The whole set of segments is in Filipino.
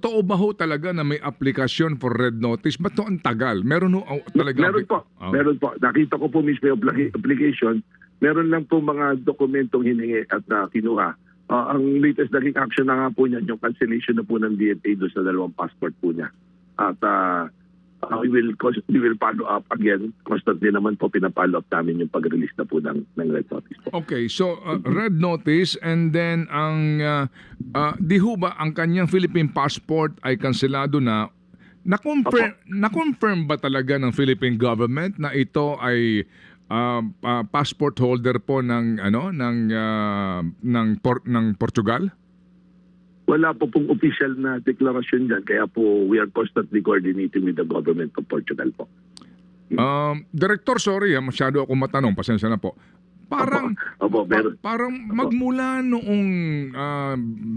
totoo ba ho talaga na may application for red notice? Ba't to ang tagal? Meron ho talaga? Meron po. Meron po. Nakita ko po mismo yung application. Meron lang po mga dokumentong hiningi at kinuha. Ang latest naging action na nga po niyan, yung cancellation na po ng DNA doon sa 2 passport po niya. At we will follow up again. Constantly naman po pinapollow up namin yung pag-release na po ng red notice po. Okay, so red notice and then ang di ho ba ang kanyang Philippine passport ay kanselado na? Na-confirm ba talaga ng Philippine government na ito ay passport holder po ng ng Portugal? Wala po pong official na deklarasyon dyan. Kaya po we are constantly coordinating with the government of Portugal po. Director, sorry masyado ako matanong. Pasensya na po. Parang, parang magmula noong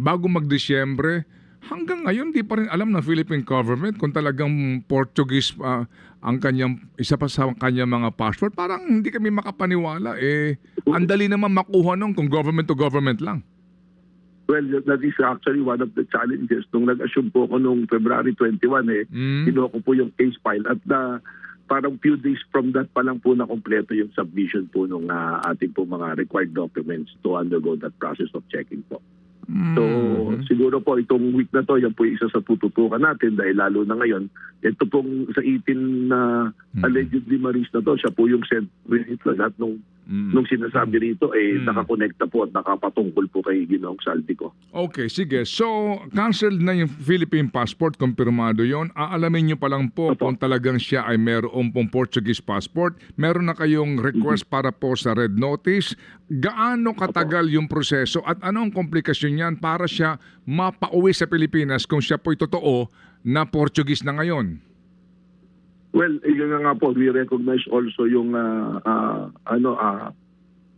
bago mag-Disyembre, hanggang ngayon di pa rin alam ng Philippine government kung talagang Portuguese ang kanyang, isa pa sa kanyang mga passport. Parang hindi kami makapaniwala. Ang dali naman makuha nung kung government to government lang. Well, that is actually one of the challenges. Nung nag-assume po ako nung February 21, kinuha ko po yung case file at parang few days from that pa lang po na kompleto yung submission po nung ating po mga required documents to undergo that process of checking po. So, siguro po itong week na to, yan po isa sa tututukan natin dahil lalo na ngayon, ito pong sa 18 na allegedly maris na to, siya po yung sent lahat nung sinasabi rito nakakonekta po at nakapatungkol po kay Ginoong Saldico. Okay, sige. So, canceled na yung Philippine passport, kumpirmado yon. Aalamin nyo pa lang po kung talagang siya ay meron pong Portuguese passport. Meron na kayong request para po sa red notice. Gaano katagal yung proseso at anong komplikasyon yan para siya mapauwi sa Pilipinas kung siya po'y totoo na Portuguese na ngayon? Well, yun nga po, we recognize also yung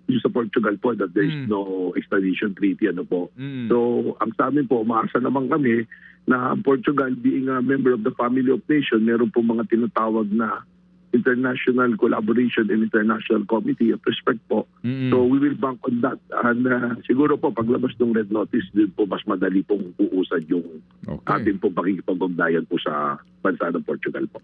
yung sa Portugal po that there is no extradition treaty po. So, ang sa amin po, umaasa naman kami na ang Portugal being a member of the family of nation, meron po mga tinatawag na international collaboration and international committee of respect po. So, we will bank on that. And siguro po, paglabas ng red notice, din po mas madali pong uusad yung ating po pakikipag-ugnayan po sa bansa ng Portugal po.